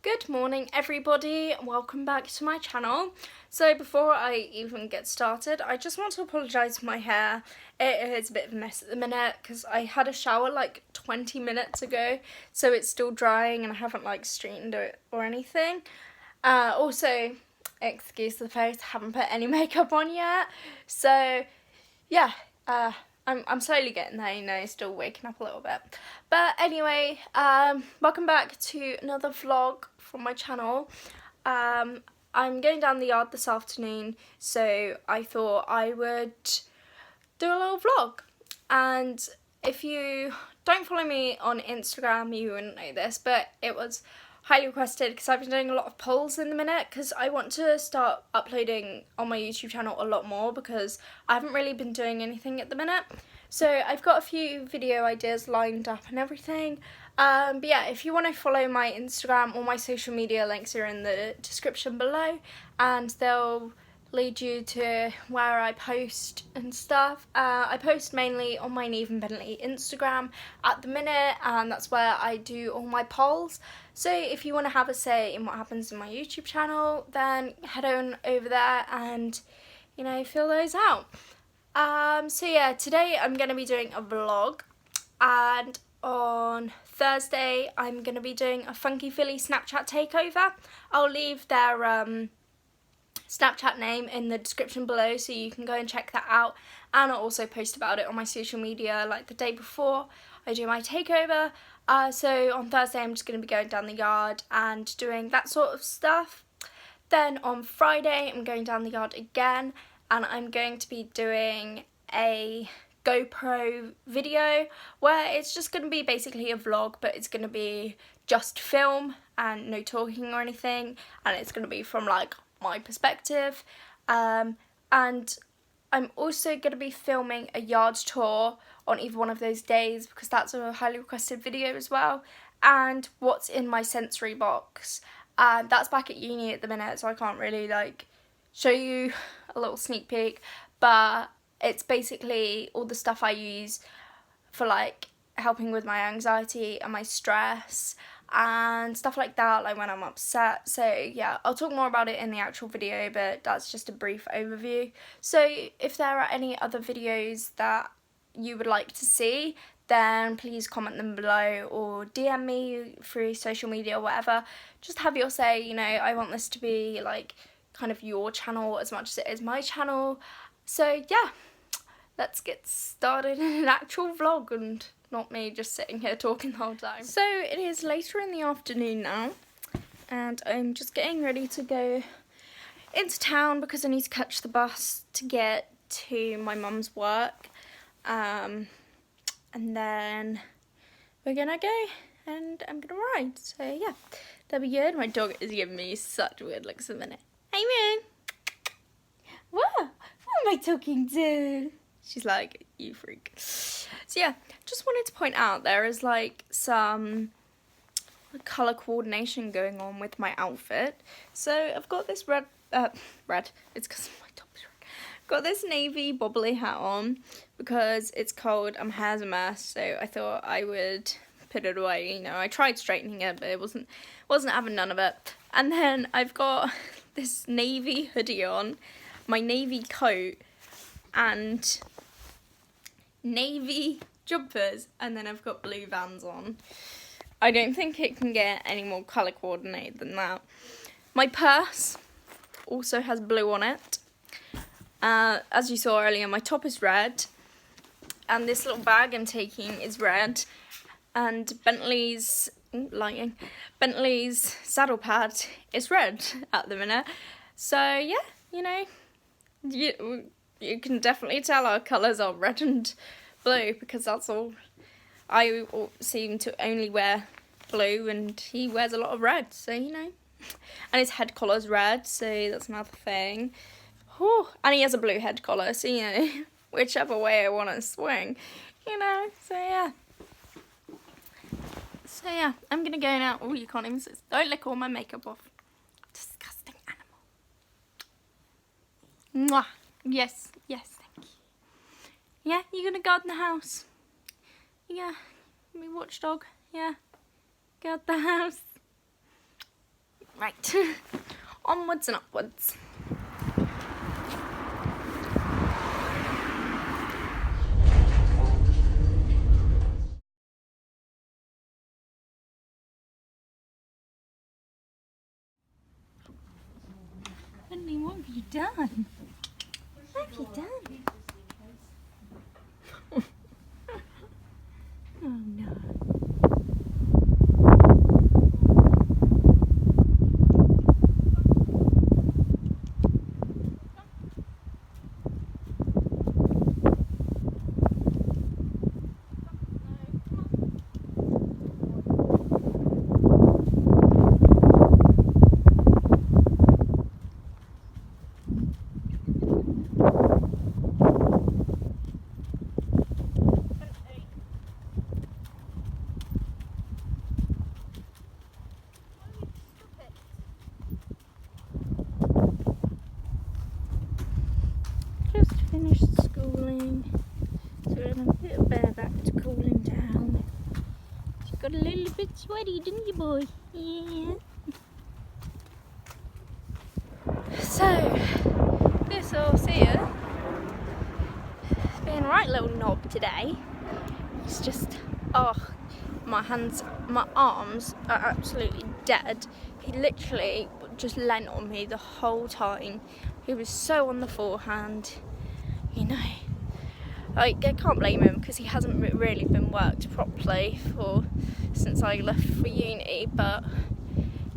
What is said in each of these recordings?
Good morning everybody, welcome back to my channel. So before I even get started, I just want to apologise for my hair. It is a bit of a mess at the minute because I had a shower like 20 minutes ago, so it's still drying and I haven't like straightened it or anything. Also, excuse the face, I haven't put any makeup on yet. So yeah, I'm slowly getting there, you know, still waking up a little bit. But anyway, welcome back to another vlog from my channel. I'm going down the yard this afternoon, so I thought I would do a little vlog. And if you don't follow me on Instagram, you wouldn't know this, but it was highly requested because I've been doing a lot of polls in the minute because I want to start uploading on my YouTube channel a lot more because I haven't really been doing anything at the minute. So I've got a few video ideas lined up and everything. But yeah, if you want to follow my Instagram, all my social media links are in the description below and they'll lead you to where I post and stuff. I post mainly on my Niamh AndBentley Instagram at the minute, and that's where I do all my polls. So if you want to have a say in what happens in my YouTube channel, then head on over there and, you know, fill those out. So yeah, today I'm going to be doing a vlog, and on Thursday I'm going to be doing a Funky Philly Snapchat takeover. I'll leave their Snapchat name in the description below so you can go and check that out, and I'll also post about it on my social media like the day before I do my takeover. So on Thursday I'm just going to be going down the yard and doing that sort of stuff. Then on Friday I'm going down the yard again and I'm going to be doing a GoPro video where it's just going to be basically a vlog, but it's going to be just film and no talking or anything, and it's going to be from like my perspective. And I'm also going to be filming a yard tour on either one of those days because that's a highly requested video as well, and what's in my sensory box. And that's back at uni at the minute, so I can't really like show you a little sneak peek, but it's basically all the stuff I use for like helping with my anxiety and my stress and stuff like that, like when I'm upset. So yeah, I'll talk more about it in the actual video, but that's just a brief overview. So if there are any other videos that you would like to see, then please comment them below or DM me through social media or whatever. Just have your say, you know, I want this to be like kind of your channel as much as it is my channel. So yeah, let's get started in an actual vlog and not me just sitting here talking the whole time. So it is later in the afternoon now and I'm just getting ready to go into town because I need to catch the bus to get to my mum's work, and then we're gonna go and I'm gonna ride. So yeah, that'll be good. My dog is giving me such weird looks at the minute. Hey man, what am I talking to? She's like, you freak. So yeah, just wanted to point out there is like some colour coordination going on with my outfit. So I've got this red, it's because my top is red. I've got this navy bobbly hat on because it's cold and my hair's a mess, so I thought I would put it away. You know, I tried straightening it, but it wasn't having none of it. And then I've got this navy hoodie on, my navy coat, and navy jumpers, and then I've got blue Vans on. I don't think it can get any more colour coordinated than that. My purse also has blue on it. As you saw earlier, my top is red, and this little bag I'm taking is red, and Bentley's saddle pad is red at the minute. So yeah, you know, you can definitely tell our colours are red and blue because that's all. I seem to only wear blue and he wears a lot of red, so you know. And his head collar's red, so that's another thing. Whew. And he has a blue head collar, so you know, whichever way I want to swing, you know. So yeah, I'm gonna go now. Oh, you can't even see. Don't lick all my makeup off. Disgusting animal. Mwah. Yes, thank you. Yeah, you're gonna guard the house. Yeah, me watchdog. Yeah, guard the house. Right, onwards and upwards. Bentley, what have you done? What have you done? Oh no. Finished schooling, so we're in a bit of bareback to cooling down. You got a little bit sweaty, didn't you, boy? Yeah. So, this horse here is being a right little knob today. It's just, oh, my arms are absolutely dead. He literally just leant on me the whole time. He was so on the forehand. You know, like, I can't blame him because he hasn't really been worked properly since I left for uni, but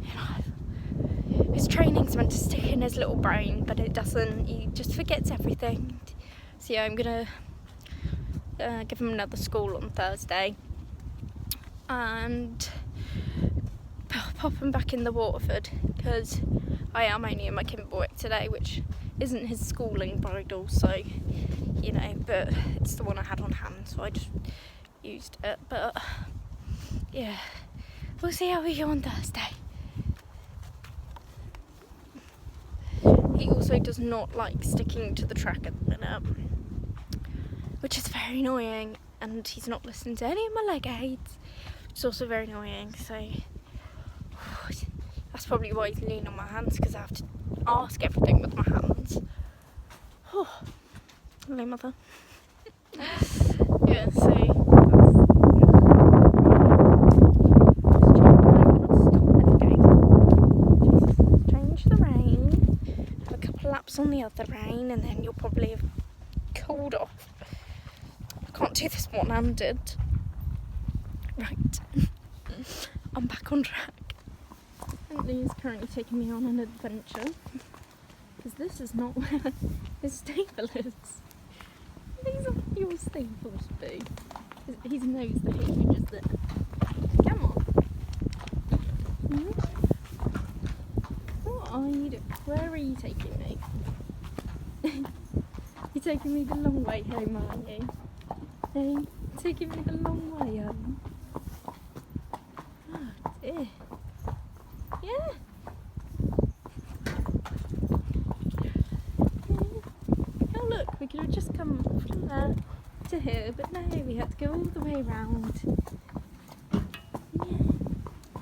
you know, his training's meant to stick in his little brain, but it doesn't. He just forgets everything. So yeah, I'm gonna give him another school on Thursday and pop him back in the Waterford because I am only in my Kimberwick today, which isn't his schooling bridle, so you know, but it's the one I had on hand, so I just used it. But yeah, we'll see how we go on Thursday. He also does not like sticking to the track at the minute, which is very annoying, and he's not listening to any of my leg aids. It's also very annoying, so that's probably why he's leaning on my hands, because I have to ask everything with my hands. Oh, hello, mother. Yeah, so change the rein, have a couple of laps on the other rein, and then you'll probably have cooled off. I can't do this one-handed. Right, I'm back on track. Bentley is currently taking me on an adventure because this is not where his stable is. These are your stables, boo. He knows the hayridge is there. Come on. What are you doing? Where are you taking me? You're taking me the long way home, aren't you? Hey, you're taking me the long way home. Oh dear. Yeah. Oh look, we could have just come from there to here, but no, we had to go all the way around. Yeah.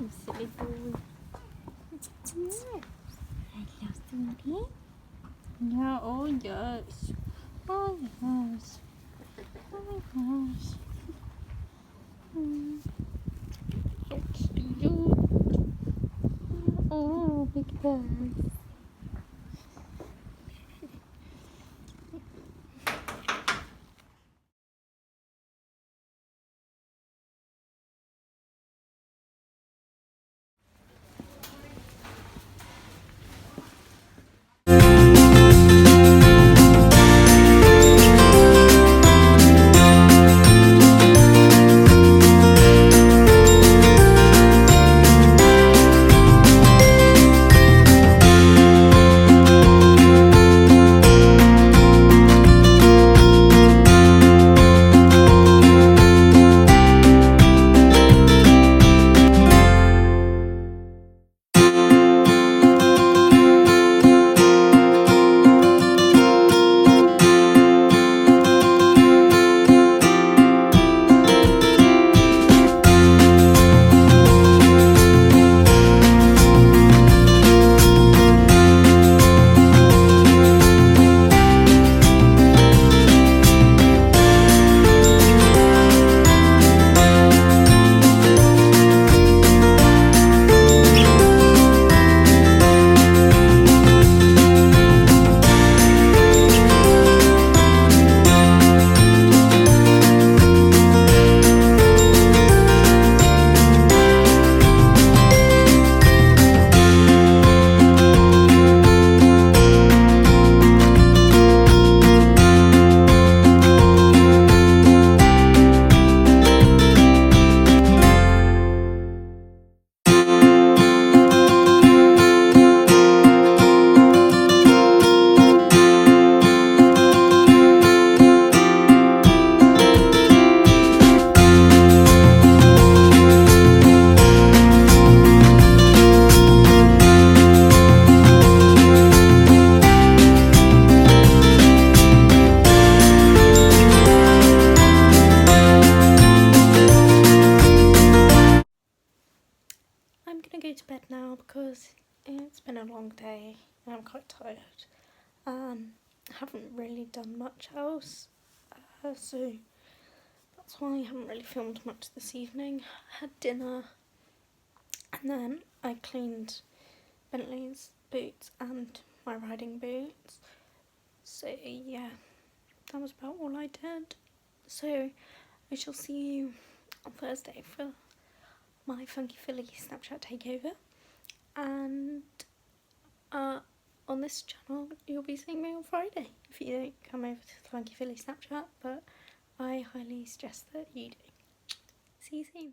You silly boy. Yes. I love somebody. Yeah, oh yes. Oh yes. Oh yes. So cute. Oh, big bird. going to go to bed now because it's been a long day and I'm quite tired. I haven't really done much else, so that's why I haven't really filmed much this evening. I had dinner and then I cleaned Bentley's boots and my riding boots. So yeah, that was about all I did. So I shall see you on Thursday for my Funky Philly Snapchat takeover, and on this channel you'll be seeing me on Friday if you don't come over to the Funky Philly Snapchat, but I highly suggest that you do. See you soon.